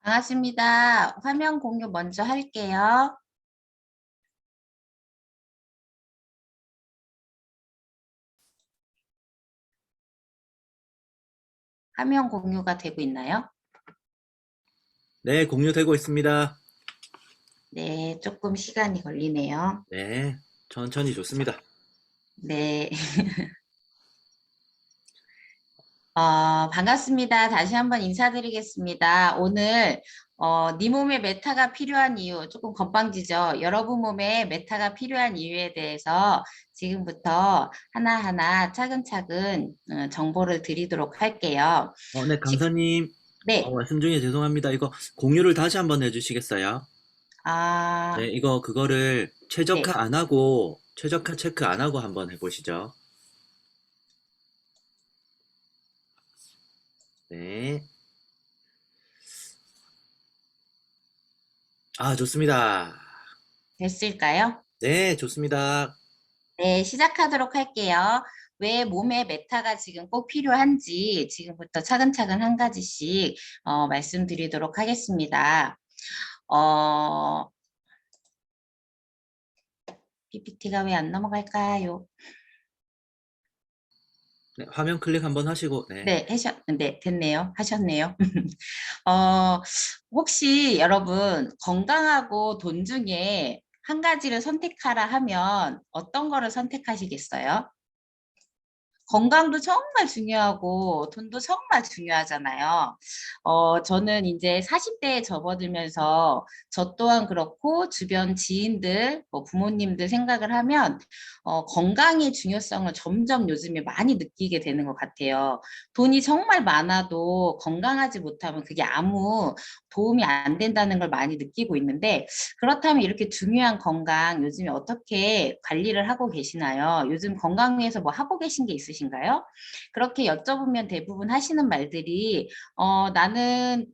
반갑습니다. 화면 공유 먼저 할게요. 화면 공유가 되고 있나요? 네, 공유되고 있습니다. 네, 조금 시간이 걸리네요. 네, 천천히 좋습니다. 네, 반갑습니다. 다시 한번 인사드리겠습니다. 오늘 네 몸에 메타가 필요한 이유, 조금 건방지죠? 여러분 몸에 메타가 필요한 이유에 대해서 지금부터 하나하나 차근차근 정보를 드리도록 할게요. 네, 시- 강사님, 네, 말씀 중에 죄송합니다. 이거 공유를 다시 한번 해주시겠어요? 네, 아, 그거를 네. 최적화 안 하고, 최적화 체크 안 하고 한번 해보시죠. 네. 아, 좋습니다. 됐을까요? 네, 좋습니다. 네, 시작하도록 할게요. 왜 몸에 메타가 지금 꼭 필요한지 지금부터 차근차근 한 가지씩 말씀드리도록 하겠습니다. 어, PPT가 왜 안 넘어갈까요? 네, 화면 클릭 한번 하시고, 네. 네, 됐네요. 하셨네요. 어, 혹시 여러분 건강하고 돈 중에 한 가지를 선택하라 하면 어떤 거를 선택하시겠어요? 건강도 정말 중요하고 돈도 정말 중요하잖아요. 저는 이제 40대에 접어들면서 저 또한 그렇고 주변 지인들, 뭐 부모님들 생각을 하면 건강의 중요성을 점점 요즘에 많이 느끼게 되는 것 같아요. 돈이 정말 많아도 건강하지 못하면 그게 아무 도움이 안 된다는 걸 많이 느끼고 있는데 그렇다면 이렇게 중요한 건강 요즘에 어떻게 관리를 하고 계시나요? 요즘 건강 위해서 뭐 하고 계신 게 있으신가요? 그렇게 여쭤보면 대부분 하시는 말들이 나는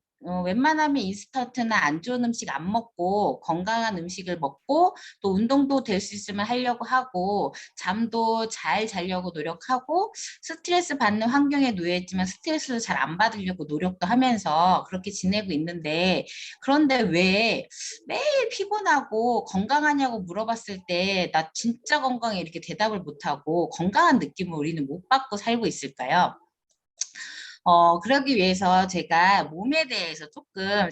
웬만하면 인스턴트나 안 좋은 음식 안 먹고 건강한 음식을 먹고 또 운동도 될 수 있으면 하려고 하고 잠도 잘 자려고 노력하고 스트레스 받는 환경에 놓여있지만 스트레스를 잘 안 받으려고 노력도 하면서 그렇게 지내고 있는데 그런데 왜 매일 피곤하고 건강하냐고 물어봤을 때 나 진짜 건강해 이렇게 대답을 못하고 건강한 느낌을 우리는 못 받고 살고 있을까요? 그러기 위해서 제가 몸에 대해서 조금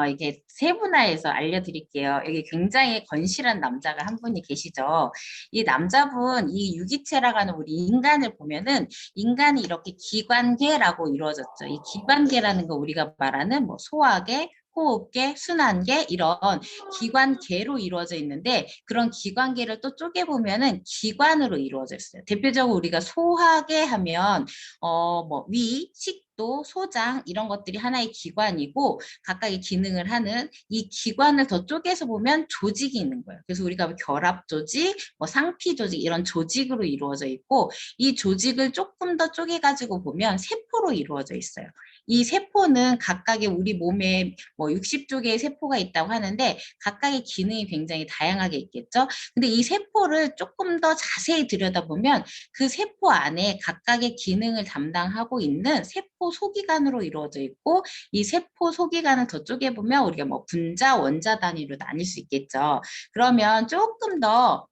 이게 세분화해서 알려드릴게요. 여기 굉장히 건실한 남자가 한 분이 계시죠. 이 남자분, 이 유기체라고 하는 우리 인간을 보면은 인간이 이렇게 기관계라고 이루어졌죠. 이 기관계라는 거 우리가 말하는 뭐 소화계, 호흡계, 순환계 이런 기관계로 이루어져 있는데 그런 기관계를 또 쪼개보면은 기관으로 이루어져 있어요. 대표적으로 우리가 소화계 하면 뭐 위, 식도, 소장 이런 것들이 하나의 기관이고 각각의 기능을 하는 이 기관을 더 쪼개서 보면 조직이 있는 거예요. 그래서 우리가 뭐 결합 조직, 뭐 상피 조직 이런 조직으로 이루어져 있고 이 조직을 조금 더 쪼개가지고 보면 세포로 이루어져 있어요. 이 세포는 각각의 우리 몸에 뭐 60조 개의 세포가 있다고 하는데 각각의 기능이 굉장히 다양하게 있겠죠. 근데 이 세포를 조금 더 자세히 들여다보면 그 세포 안에 각각의 기능을 담당하고 있는 세포 소기관으로 이루어져 있고 이 세포 소기관을 더 쪼개보면 우리가 뭐 분자, 원자 단위로 나뉠 수 있겠죠. 그러면 조금 더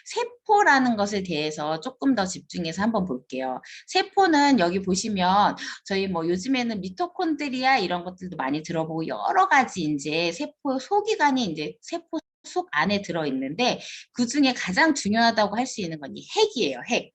세포라는 것에 대해서 조금 더 집중해서 한번 볼게요. 세포는 여기 보시면 저희 뭐 요즘에는 미토콘드리아 이런 것들도 많이 들어보고 여러 가지 이제 세포 소기관이 이제 세포 속 안에 들어있는데 그 중에 가장 중요하다고 할 수 있는 건 이 핵이에요. 핵.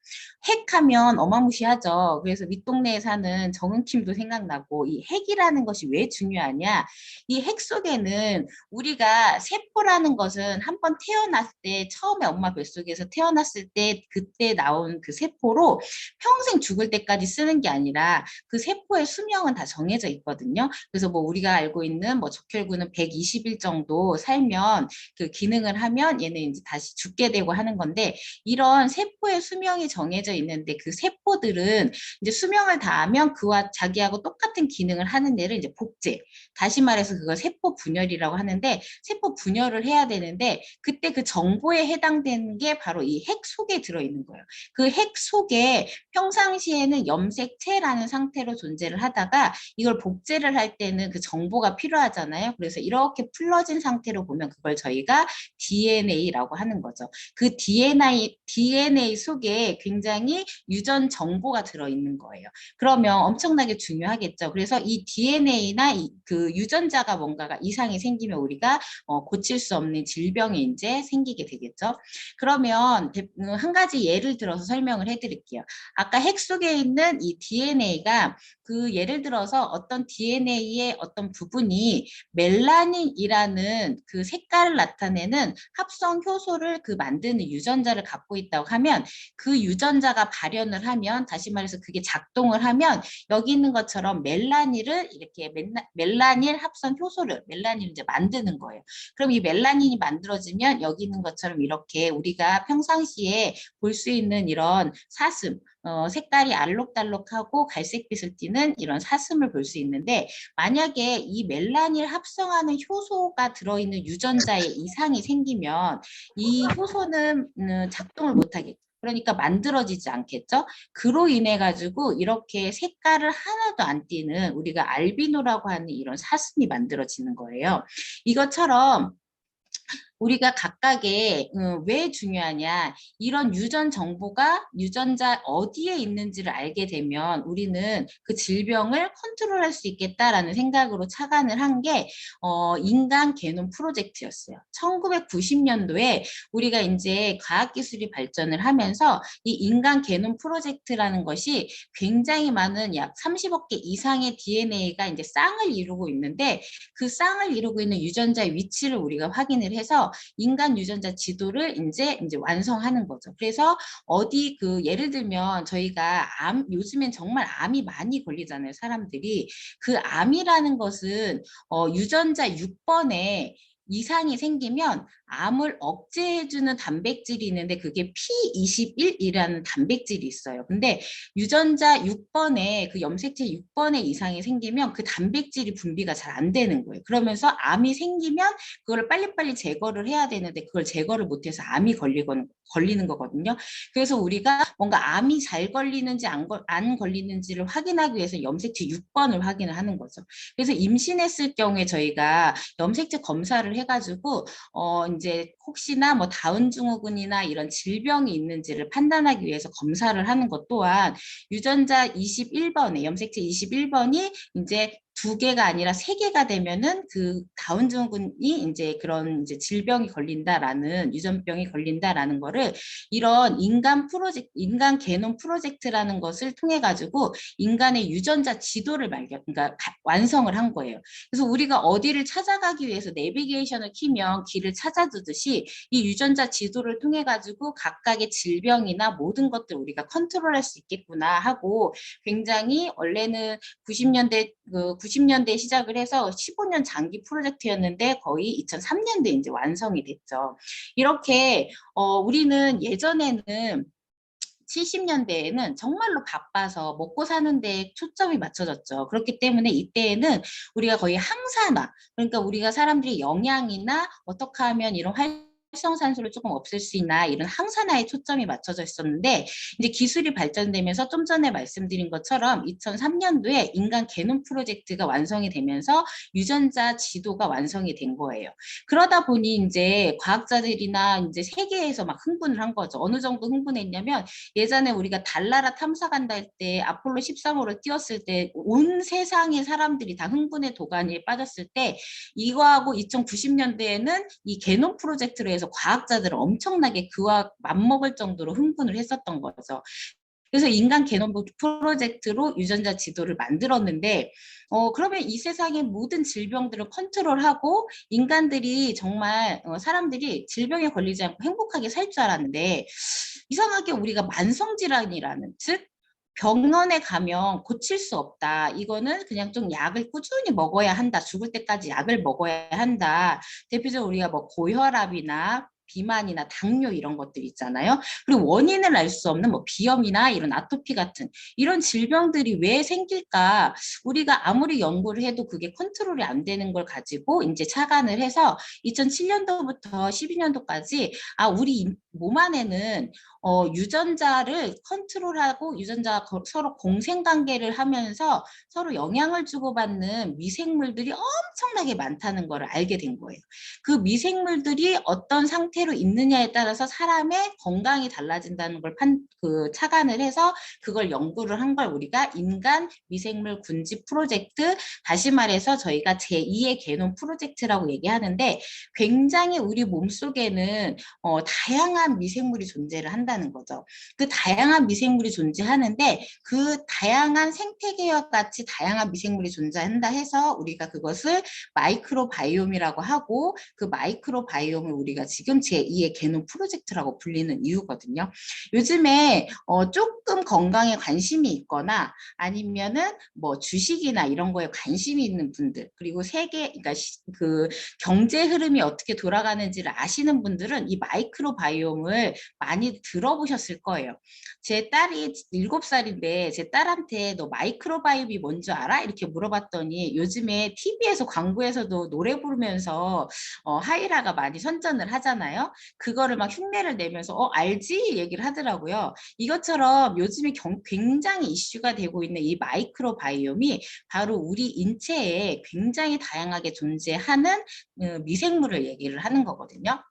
핵하면 어마무시하죠. 그래서 윗동네에 사는 정은킴도 생각나고 이 핵이라는 것이 왜 중요하냐? 이 핵 속에는 우리가 세포라는 것은 한번 태어났을 때 처음에 엄마 뱃속에서 태어났을 때 그때 나온 그 세포로 평생 죽을 때까지 쓰는 게 아니라 그 세포의 수명은 다 정해져 있거든요. 그래서 뭐 우리가 알고 있는 뭐 적혈구는 120일 정도 살면 그 기능을 하면 얘는 이제 다시 죽게 되고 하는 건데 이런 세포의 수명이 정해져 있는데 그 세포들은 이제 수명을 다하면 그와 자기하고 똑같은 기능을 하는 데를 이제 복제, 다시 말해서 그걸 세포 분열이라고 하는데 세포 분열을 해야 되는데 그때 그 정보에 해당되는 게 바로 이 핵 속에 들어있는 거예요. 그 핵 속에 평상시에는 염색체라는 상태로 존재를 하다가 이걸 복제를 할 때는 그 정보가 필요하잖아요. 그래서 이렇게 풀러진 상태로 보면 그걸 저희가 DNA라고 하는 거죠. 그 DNA 속에 굉장히 유전 정보가 들어있는 거예요. 그러면 엄청나게 중요하겠죠. 그래서 이 DNA나 그 유전자가 뭔가가 이상이 생기면 우리가 고칠 수 없는 질병이 이제 생기게 되겠죠. 그러면 한 가지 예를 들어서 설명을 해드릴게요. 아까 핵 속에 있는 이 DNA가 그 예를 들어서 어떤 DNA의 어떤 부분이 멜라닌이라는 그 색깔을 나타내는 합성 효소를 그 만드는 유전자를 갖고 있다고 하면 그 유전자가 발현을 하면 다시 말해서 그게 작동을 하면 여기 있는 것처럼 멜라닌을 이렇게 멜라닌 합성 효소를 멜라닌을 이제 만드는 거예요. 그럼 이 멜라닌이 만들어지면 여기 있는 것처럼 이렇게 우리가 평상시에 볼 수 있는 이런 사슴 색깔이 알록달록하고 갈색빛을 띠는 이런 사슴을 볼 수 있는데 만약에 이 멜라닌을 합성하는 효소가 들어있는 유전자에 이상이 생기면 이 효소는 작동을 못하게 그러니까 만들어지지 않겠죠? 그로 인해 가지고 이렇게 색깔을 하나도 안 띠는 우리가 알비노라고 하는 이런 사슴이 만들어지는 거예요. 이것처럼 우리가 각각의 왜 중요하냐 이런 유전 정보가 유전자 어디에 있는지를 알게 되면 우리는 그 질병을 컨트롤할 수 있겠다라는 생각으로 착안을 한 게 인간 게놈 프로젝트였어요. 1990년도에 우리가 이제 과학기술이 발전을 하면서 이 인간 게놈 프로젝트라는 것이 굉장히 많은 약 30억 개 이상의 DNA가 이제 쌍을 이루고 있는데 그 쌍을 이루고 있는 유전자의 위치를 우리가 확인을 해서 인간 유전자 지도를 이제 완성하는 거죠. 그래서 어디 그 예를 들면 저희가 요즘엔 정말 암이 많이 걸리잖아요, 사람들이. 그 암이라는 것은 유전자 6번에 이상이 생기면 암을 억제해주는 단백질이 있는데 그게 P21이라는 단백질이 있어요. 근데 유전자 6번에 그 염색체 6번에 이상이 생기면 그 단백질이 분비가 잘 안 되는 거예요. 그러면서 암이 생기면 그걸 빨리빨리 제거를 해야 되는데 그걸 제거를 못해서 암이 걸리는 거거든요. 그래서 우리가 뭔가 암이 잘 걸리는지 안 걸리는지를 확인하기 위해서 염색체 6번을 확인을 하는 거죠. 그래서 임신했을 경우에 저희가 염색체 검사를 해가지고 이제 혹시나 뭐 다운 증후군이나 이런 질병이 있는지를 판단하기 위해서 검사를 하는 것 또한 유전자 21번에 염색체 21번이 이제 2개가 아니라 3개가 되면은 그 다운 증후군이 이제 그런 이제 질병이 걸린다라는 유전병이 걸린다라는 거를 이런 인간 게놈 프로젝트라는 것을 통해 가지고 인간의 유전자 지도를 그러니까 완성을 한 거예요. 그래서 우리가 어디를 찾아가기 위해서 내비게이션을 키면 길을 찾아두듯이 이 유전자 지도를 통해 가지고 각각의 질병이나 모든 것들 우리가 컨트롤할 수 있겠구나 하고 굉장히 원래는 90년대에 시작을 해서 15년 장기 프로젝트였는데 거의 2003년도에 이제 완성이 됐죠. 이렇게 우리는 예전에는 70년대에는 정말로 바빠서 먹고 사는 데 초점이 맞춰졌죠. 그렇기 때문에 이때에는 우리가 거의 항산화, 그러니까 우리가 사람들이 영양이나 어떻게 하면 이런 활성산소를 조금 없앨 수 있나 이런 항산화에 초점이 맞춰져 있었는데 이제 기술이 발전되면서 좀 전에 말씀드린 것처럼 2003년도에 인간 게놈 프로젝트가 완성이 되면서 유전자 지도가 완성이 된 거예요. 그러다 보니 이제 과학자들이나 이제 세계에서 막 흥분을 한 거죠. 어느 정도 흥분했냐면 예전에 우리가 달나라 탐사 간다 할 때 아폴로 13호를 띄웠을 때 온 세상의 사람들이 다 흥분의 도가니에 빠졌을 때 이거하고 2090년대에는 이 게놈 프로젝트로 해서 과학자들은 엄청나게 그와 맞먹을 정도로 흥분을 했었던 거죠. 그래서 인간 게놈 프로젝트로 유전자 지도를 만들었는데 그러면 이 세상의 모든 질병들을 컨트롤하고 인간들이 정말 사람들이 질병에 걸리지 않고 행복하게 살 줄 알았는데 이상하게 우리가 만성질환이라는 즉 병원에 가면 고칠 수 없다. 이거는 그냥 좀 약을 꾸준히 먹어야 한다. 죽을 때까지 약을 먹어야 한다. 대표적으로 우리가 뭐 고혈압이나 비만이나 당뇨 이런 것들 있잖아요. 그리고 원인을 알 수 없는 뭐 비염이나 이런 아토피 같은 이런 질병들이 왜 생길까? 우리가 아무리 연구를 해도 그게 컨트롤이 안 되는 걸 가지고 이제 착안을 해서 2007년도부터 12년도까지 우리 몸 안에는 유전자를 컨트롤하고 유전자가 서로 공생관계를 하면서 서로 영향을 주고받는 미생물들이 엄청나게 많다는 걸 알게 된 거예요. 그 미생물들이 어떤 상태로 있느냐에 따라서 사람의 건강이 달라진다는 걸 착안을 해서 그걸 연구를 한 걸 우리가 인간 미생물 군집 프로젝트, 다시 말해서 저희가 제2의 게놈 프로젝트라고 얘기하는데, 굉장히 우리 몸속에는 다양한 미생물이 존재를 한다는 거죠. 그 다양한 미생물이 존재하는데 그 다양한 생태계와 같이 다양한 미생물이 존재한다 해서 우리가 그것을 마이크로바이옴이라고 하고, 그 마이크로바이옴을 우리가 지금 제2의 게놈 프로젝트라고 불리는 이유거든요. 요즘에 조금 건강에 관심이 있거나 아니면은 뭐 주식이나 이런 거에 관심이 있는 분들, 그리고 그러니까 그 경제 흐름이 어떻게 돌아가는지를 아시는 분들은 이 마이크로바이옴을 많이 들어보셨을 거예요. 제 딸이 7살인데 제 딸한테 너 마이크로바이옴이 뭔지 알아? 이렇게 물어봤더니 요즘에 TV에서 광고에서도 노래 부르면서 하이라가 많이 선전을 하잖아요. 그거를 막 흉내를 내면서 알지? 얘기를 하더라고요. 이것처럼 요즘에 굉장히 이슈가 되고 있는 이 마이크로바이옴이 바로 우리 인체에 굉장히 다양하게 존재하는 미생물을 얘기를 하는 거거든요.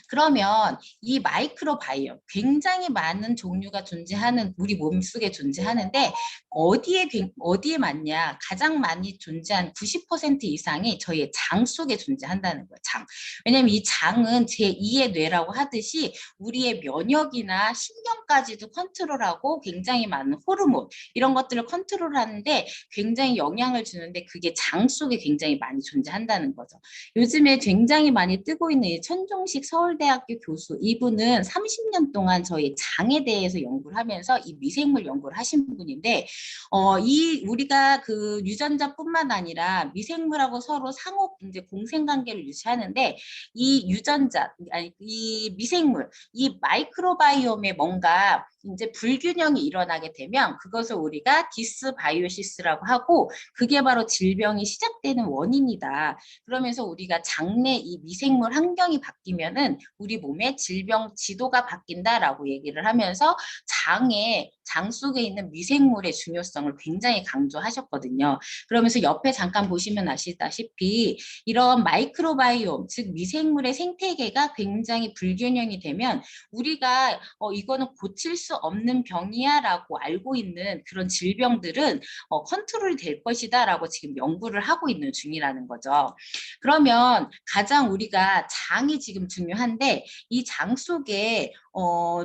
그러면 이 마이크로바이옴 굉장히 많은 종류가 존재하는 우리 몸속에 존재하는데 어디에 많냐? 가장 많이 존재한 90% 이상이 저희의 장 속에 존재한다는 거예요. 장. 왜냐하면 이 장은 제2의 뇌라고 하듯이 우리의 면역이나 신경까지도 컨트롤하고 굉장히 많은 호르몬 이런 것들을 컨트롤하는데 굉장히 영향을 주는데, 그게 장 속에 굉장히 많이 존재한다는 거죠. 요즘에 굉장히 많이 뜨고 있는 이 천종식 서울대학교 교수, 이분은 30년 동안 저희 장에 대해서 연구를 하면서 이 미생물 연구를 하신 분인데, 우리가 그 유전자뿐만 아니라 미생물하고 서로 상호 이제 공생관계를 유지하는데, 이 유전자, 아니 이 미생물, 이 마이크로바이옴에 뭔가 이제 불균형이 일어나게 되면 그것을 우리가 디스바이오시스라고 하고, 그게 바로 질병이 시작되는 원인이다. 그러면서 우리가 장내 이 미생물 환경이 바뀌면은 우리 몸의 질병 지도가 바뀐다라고 얘기를 하면서 장 속에 있는 미생물의 중요성을 굉장히 강조하셨거든요. 그러면서 옆에 잠깐 보시면 아시다시피 이런 마이크로바이옴, 즉 미생물의 생태계가 굉장히 불균형이 되면 우리가 이거는 고칠 수 없는 병이야라고 알고 있는 그런 질병들은 컨트롤이 될 것이다라고 지금 연구를 하고 있는 중이라는 거죠. 그러면 가장 우리가 장이 지금 중요한데, 이 장 속에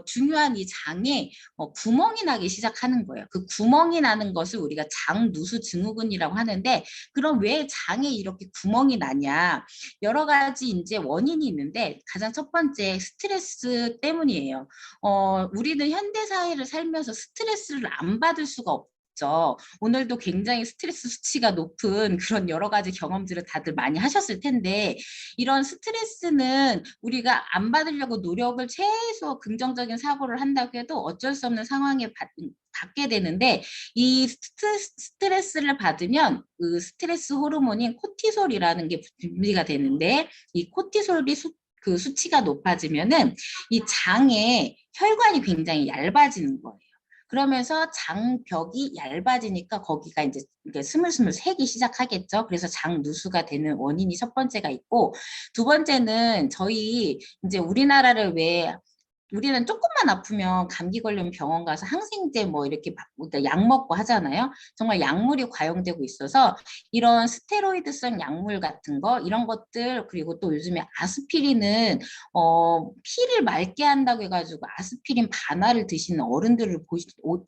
중요한 이 장에 구멍이 나기 시작하는 거예요. 그 구멍이 나는 것을 우리가 장누수 증후군이라고 하는데, 그럼 왜 장에 이렇게 구멍이 나냐? 여러 가지 이제 원인이 있는데 가장 첫 번째 스트레스 때문이에요. 우리는 현대 사회를 살면서 스트레스를 안 받을 수가 없죠. 오늘도 굉장히 스트레스 수치가 높은 그런 여러 가지 경험들을 다들 많이 하셨을 텐데, 이런 스트레스는 우리가 안 받으려고 노력을 최소 긍정적인 사고를 한다고 해도 어쩔 수 없는 상황에 받게 되는데, 이 스트레스를 받으면 그 스트레스 호르몬인 코티솔이라는 게 분비가 되는데, 이 코티솔이 그 수치가 높아지면은 이 장에 혈관이 굉장히 얇아지는 거예요. 그러면서 장벽이 얇아지니까 거기가 이제 스물스물 새기 시작하겠죠. 그래서 장누수가 되는 원인이 첫 번째가 있고, 두 번째는 저희 이제 우리나라를 왜 우리는 조금만 아프면 감기 걸리면 병원 가서 항생제 뭐 이렇게 약 먹고 하잖아요. 정말 약물이 과용되고 있어서 이런 스테로이드성 약물 같은 거 이런 것들, 그리고 또 요즘에 아스피린은 피를 맑게 한다고 해가지고 아스피린 반알을 드시는 어른들을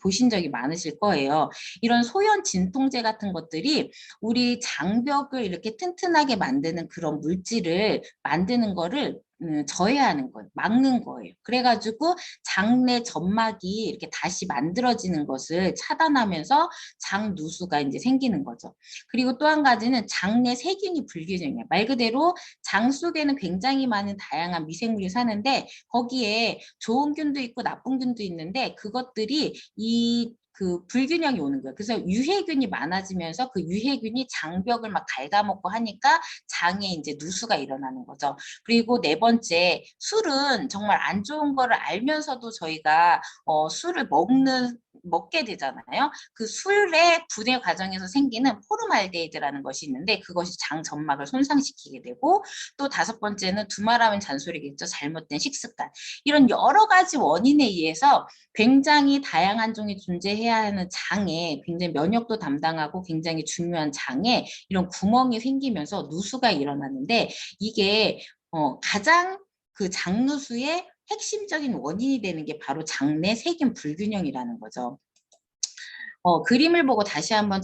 보신 적이 많으실 거예요. 이런 소염 진통제 같은 것들이 우리 장벽을 이렇게 튼튼하게 만드는 그런 물질을 만드는 거를 저해하는 거예요. 막는 거예요. 그래가지고 장내 점막이 이렇게 다시 만들어지는 것을 차단하면서 장누수가 이제 생기는 거죠. 그리고 또 한 가지는 장내 세균이 불균형이에요. 말 그대로 장 속에는 굉장히 많은 다양한 미생물이 사는데 거기에 좋은 균도 있고 나쁜 균도 있는데 그것들이 그 불균형이 오는 거예요. 그래서 유해균이 많아지면서 그 유해균이 장벽을 막 갉아먹고 하니까 장에 이제 누수가 일어나는 거죠. 그리고 네 번째, 술은 정말 안 좋은 거를 알면서도 저희가 술을 먹게 되잖아요. 그 술의 분해 과정에서 생기는 포름알데히드라는 것이 있는데 그것이 장 점막을 손상시키게 되고 또 다섯 번째는 두말하면 잔소리겠죠. 잘못된 식습관. 이런 여러 가지 원인에 의해서 굉장히 다양한 종이 존재해야 하는 장에 굉장히 면역도 담당하고 굉장히 중요한 장에 이런 구멍이 생기면서 누수가 일어나는데 이게 가장 그 장누수의 핵심적인 원인이 되는 게 바로 장내 세균 불균형이라는 거죠. 그림을 보고 다시 한번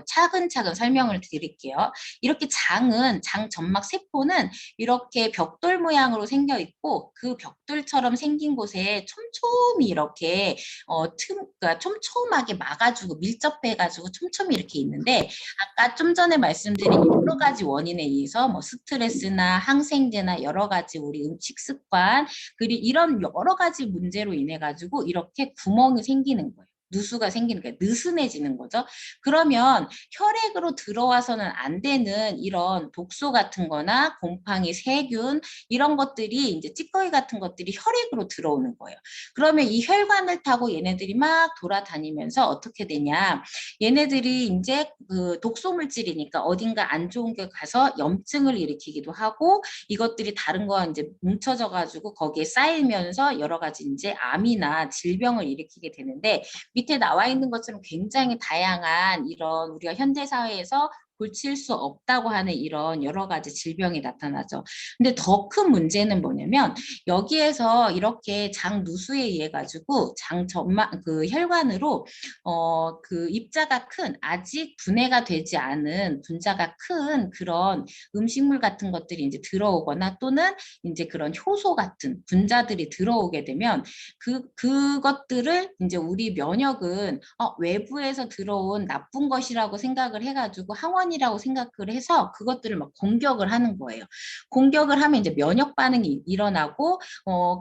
차근차근 설명을 드릴게요. 이렇게 장 점막 세포는 이렇게 벽돌 모양으로 생겨 있고 그 벽돌처럼 생긴 곳에 촘촘히 이렇게 그러니까 촘촘하게 막아주고 밀접해가지고 촘촘히 이렇게 있는데 아까 좀 전에 말씀드린 여러 가지 원인에 의해서 뭐 스트레스나 항생제나 여러 가지 우리 음식 습관 그리고 이런 여러 가지 문제로 인해 가지고 이렇게 구멍이 생기는 거예요. 누수가 생기는 거예요. 느슨해지는 거죠. 그러면 혈액으로 들어와서는 안 되는 이런 독소 같은 거나 곰팡이, 세균 이런 것들이 이제 찌꺼기 같은 것들이 혈액으로 들어오는 거예요. 그러면 이 혈관을 타고 얘네들이 막 돌아다니면서 어떻게 되냐. 얘네들이 이제 그 독소 물질이니까 어딘가 안 좋은 게 가서 염증을 일으키기도 하고 이것들이 다른 거와 이제 뭉쳐져 가지고 거기에 쌓이면서 여러 가지 이제 암이나 질병을 일으키게 되는데 밑에 나와 있는 것처럼 굉장히 다양한 이런 우리가 현대 사회에서 고칠 수 없다고 하는 이런 여러 가지 질병이 나타나죠. 근데 더 큰 문제는 뭐냐면 여기에서 이렇게 장 누수에 의해 가지고 장 점막 그 혈관으로 그 입자가 큰 아직 분해가 되지 않은 분자가 큰 그런 음식물 같은 것들이 이제 들어오거나 또는 이제 그런 효소 같은 분자들이 들어오게 되면 그것들을 이제 우리 면역은 외부에서 들어온 나쁜 것이라고 생각을 해가지고 항원이라고 생각을 해서 그것들을 막 공격을 하는 거예요. 공격을 하면 이제 면역 반응이 일어나고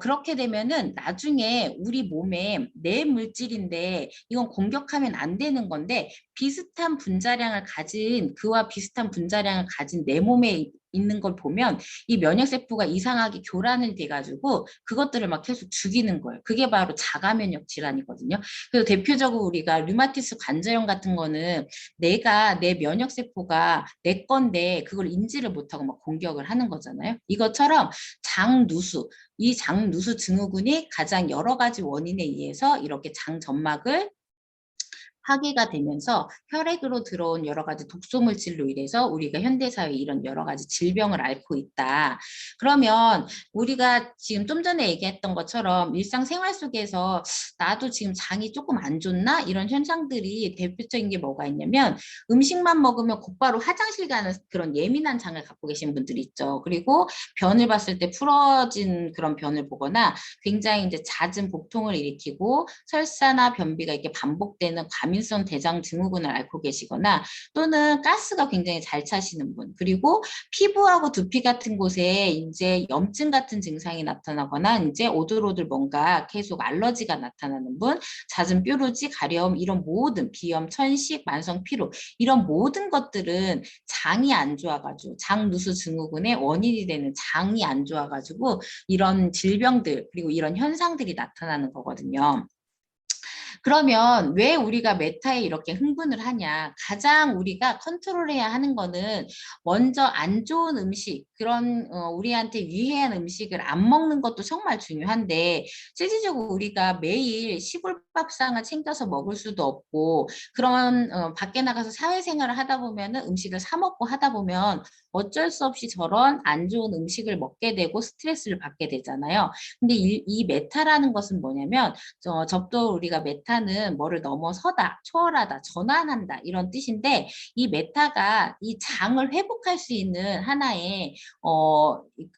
그렇게 되면은 나중에 우리 몸에 내 물질인데 이건 공격하면 안 되는 건데 비슷한 분자량을 가진 그와 비슷한 분자량을 가진 내 몸에 있는 걸 보면 이 면역세포가 이상하게 교란을 돼가지고 그것들을 막 계속 죽이는 거예요. 그게 바로 자가면역 질환이거든요. 그래서 대표적으로 우리가 류마티스 관절염 같은 거는 내가 내 면역세포가 내 건데 그걸 인지를 못하고 막 공격을 하는 거잖아요. 이것처럼 장누수, 이 장누수 증후군이 가장 여러 가지 원인에 의해서 이렇게 장 점막을 파괴가 되면서 혈액으로 들어온 여러 가지 독소 물질로 인해서 우리가 현대사회에 이런 여러 가지 질병을 앓고 있다. 그러면 우리가 지금 좀 전에 얘기했던 것처럼 일상생활 속에서 나도 지금 장이 조금 안 좋나? 이런 현상들이 대표적인 게 뭐가 있냐면 음식만 먹으면 곧바로 화장실 가는 그런 예민한 장을 갖고 계신 분들이 있죠. 그리고 변을 봤을 때 풀어진 그런 변을 보거나 굉장히 이제 잦은 복통을 일으키고 설사나 변비가 이렇게 반복되는 과민성 대장 증후군을 앓고 계시거나 또는 가스가 굉장히 잘 차시는 분 그리고 피부하고 두피 같은 곳에 이제 염증 같은 증상이 나타나거나 이제 오돌오돌 뭔가 계속 알러지가 나타나는 분 잦은 뾰루지 가려움 이런 모든 비염 천식 만성 피로 이런 모든 것들은 장이 안 좋아가지고 장누수 증후군의 원인이 되는 장이 안 좋아가지고 이런 질병들 그리고 이런 현상들이 나타나는 거거든요. 그러면 왜 우리가 메타에 이렇게 흥분을 하냐? 가장 우리가 컨트롤해야 하는 거는 먼저 안 좋은 음식, 그런 우리한테 유해한 음식을 안 먹는 것도 정말 중요한데 실질적으로 우리가 매일 시골 식밥상을 챙겨서 먹을 수도 없고 그런 밖에 나가서 사회생활을 하다 보면은 음식을 사 먹고 하다 보면 어쩔 수 없이 저런 안 좋은 음식을 먹게 되고 스트레스를 받게 되잖아요. 근데 이 메타라는 것은 뭐냐면 접도 우리가 메타는 뭐를 넘어서다, 초월하다, 전환한다 이런 뜻인데 이 메타가 이 장을 회복할 수 있는 하나의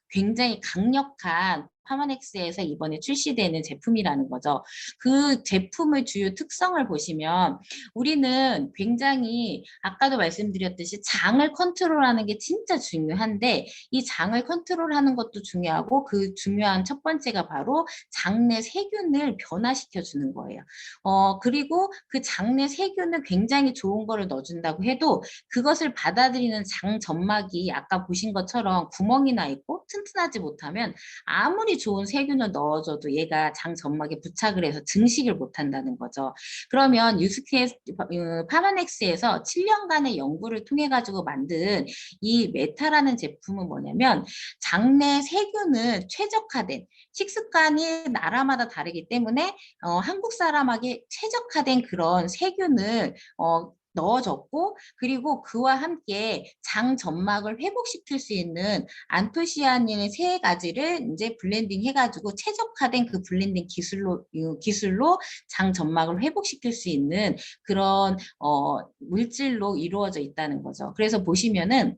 굉장히 강력한 파마넥스에서 이번에 출시되는 제품이라는 거죠. 그 제품의 주요 특성을 보시면 우리는 굉장히 아까도 말씀드렸듯이 장을 컨트롤하는 게 진짜 중요한데 이 장을 컨트롤하는 것도 중요하고 그 중요한 첫 번째가 바로 장내 세균을 변화시켜 주는 거예요. 그리고 그 장내 세균을 굉장히 좋은 거를 넣어준다고 해도 그것을 받아들이는 장 점막이 아까 보신 것처럼 구멍이 나 있고 튼튼하지 못하면 아무리 좋은 세균을 넣어줘도 얘가 장 점막에 부착을 해서 증식을 못한다는 거죠. 그러면 유스케 파마넥스에서 7년간의 연구를 통해 가지고 만든 이 메타라는 제품은 뭐냐면 장내 세균을 최적화된 식습관이 나라마다 다르기 때문에 한국 사람에게 최적화된 그런 세균을 넣어줬고 그리고 그와 함께 장 점막을 회복시킬 수 있는 안토시아닌의 세 가지를 이제 블렌딩 해가지고 최적화된 그 블렌딩 기술로 장 점막을 회복시킬 수 있는 그런 물질로 이루어져 있다는 거죠. 그래서 보시면은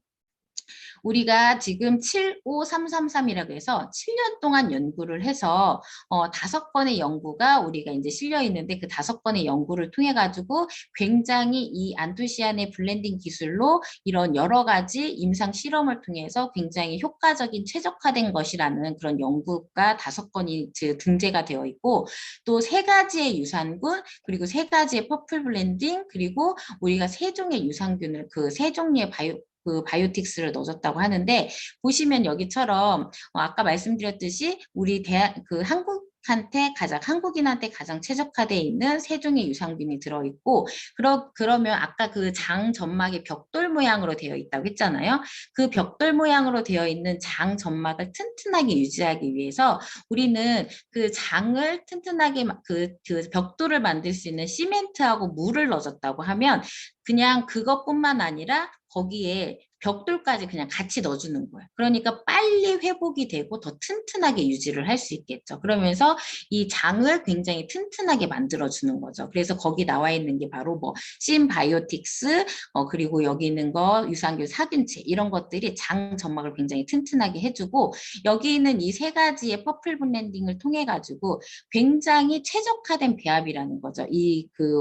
우리가 지금 75333이라고 해서 7년 동안 연구를 해서 5건의 연구가 우리가 이제 실려 있는데 그 5건의 연구를 통해 가지고 굉장히 이 안토시아닌의 블렌딩 기술로 이런 여러 가지 임상 실험을 통해서 굉장히 효과적인 최적화된 것이라는 그런 연구가 5건이 등재가 되어 있고 또 3가지의 유산균 그리고 3가지의 퍼플 블렌딩 그리고 우리가 3종의 유산균을 그 3종류의 바이오틱스를 넣어줬다고 하는데 보시면 여기처럼 아까 말씀드렸듯이 우리 한국인한테 가장 최적화되어 있는 3종의 유산균이 들어있고 그러면 아까 그 장 점막이 벽돌 모양으로 되어 있다고 했잖아요. 그 벽돌 모양으로 되어 있는 장 점막을 튼튼하게 유지하기 위해서 우리는 그 장을 튼튼하게 그 벽돌을 만들 수 있는 시멘트하고 물을 넣어줬다고 하면 그냥 그것뿐만 아니라 거기에 벽돌까지 그냥 같이 넣어주는 거예요. 그러니까 빨리 회복이 되고 더 튼튼하게 유지를 할 수 있겠죠. 그러면서 이 장을 굉장히 튼튼하게 만들어주는 거죠. 그래서 거기 나와 있는 게 바로 뭐 심바이오틱스, 그리고 여기 있는 거 유산균 사균체 이런 것들이 장 점막을 굉장히 튼튼하게 해주고 여기 있는 이 3가지의 퍼플 블렌딩을 통해 가지고 굉장히 최적화된 배합이라는 거죠.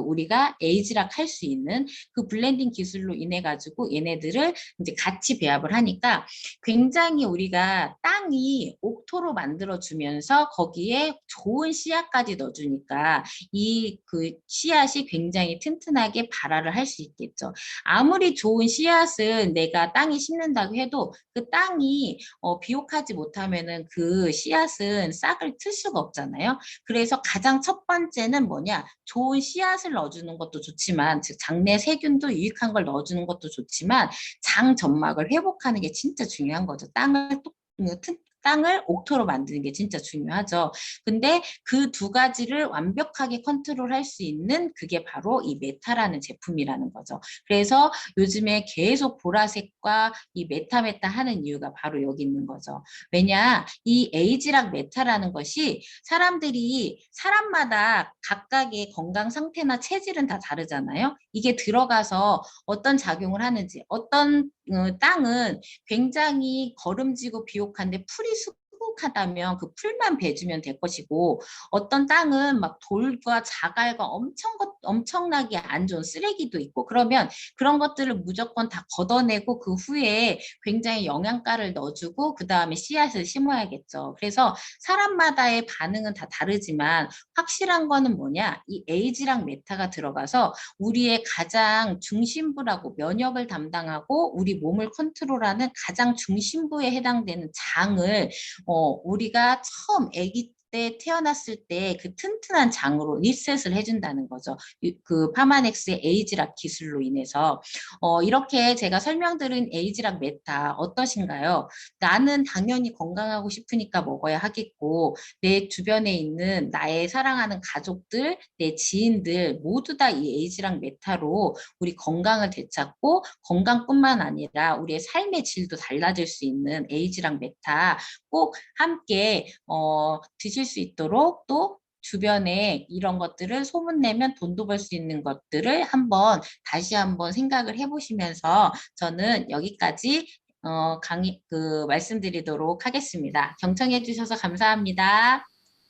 우리가 에이지락 할 수 있는 그 블렌딩 기술로 인해 가지고 얘네들을 이제 같이 배합을 하니까 굉장히 우리가 땅이 옥토로 만들어주면서 거기에 좋은 씨앗까지 넣어주니까 그 씨앗이 굉장히 튼튼하게 발화를 할 수 있겠죠. 아무리 좋은 씨앗은 내가 땅에 심는다고 해도 그 땅이 비옥하지 못하면은 그 씨앗은 싹을 틀 수가 없잖아요. 그래서 가장 첫 번째는 뭐냐? 좋은 씨앗을 넣어주는 것도 좋지만, 즉 장내 세균도 유익한 걸 넣어주는 것도 좋지만 장 점막을 회복하는 게 진짜 중요한 거죠. 땅을 옥토로 만드는 게 진짜 중요하죠. 근데 그 2가지를 완벽하게 컨트롤할 수 있는 그게 바로 이 메타라는 제품이라는 거죠. 그래서 요즘에 계속 보라색과 이 메타 하는 이유가 바로 여기 있는 거죠. 왜냐, 이 에이지랑 메타라는 것이 사람마다 각각의 건강 상태나 체질은 다 다르잖아요. 이게 들어가서 어떤 작용을 하는지, 어떤 땅은 굉장히 거름지고 비옥한데 풀이 수북하다면 그 풀만 베주면 될 것이고 어떤 땅은 막 돌과 자갈과 엄청나게 안 좋은 쓰레기도 있고 그러면 그런 것들을 무조건 다 걷어내고 그 후에 굉장히 영양가를 넣어주고 그 다음에 씨앗을 심어야겠죠. 그래서 사람마다의 반응은 다 다르지만 확실한 거는 뭐냐? 이 에이지랑 메타가 들어가서 우리의 가장 중심부라고 면역을 담당하고 우리 몸을 컨트롤하는 가장 중심부에 해당되는 장을 우리가 처음 때 태어났을 때 그 튼튼한 장으로 리셋을 해준다는 거죠. 그 파마넥스의 에이지락 기술로 인해서 이렇게 제가 설명드린 에이지락 메타 어떠신가요? 나는 당연히 건강하고 싶으니까 먹어야 하겠고 내 주변에 있는 나의 사랑하는 가족들, 내 지인들 모두 다 이 에이지락 메타로 우리 건강을 되찾고 건강뿐만 아니라 우리의 삶의 질도 달라질 수 있는 에이지락 메타 꼭 함께 드실 수 있도록 또 주변에 이런 것들을 소문내면 돈도 벌 수 있는 것들을 다시 한번 생각을 해보시면서 저는 여기까지 말씀드리도록 하겠습니다. 경청해 주셔서 감사합니다.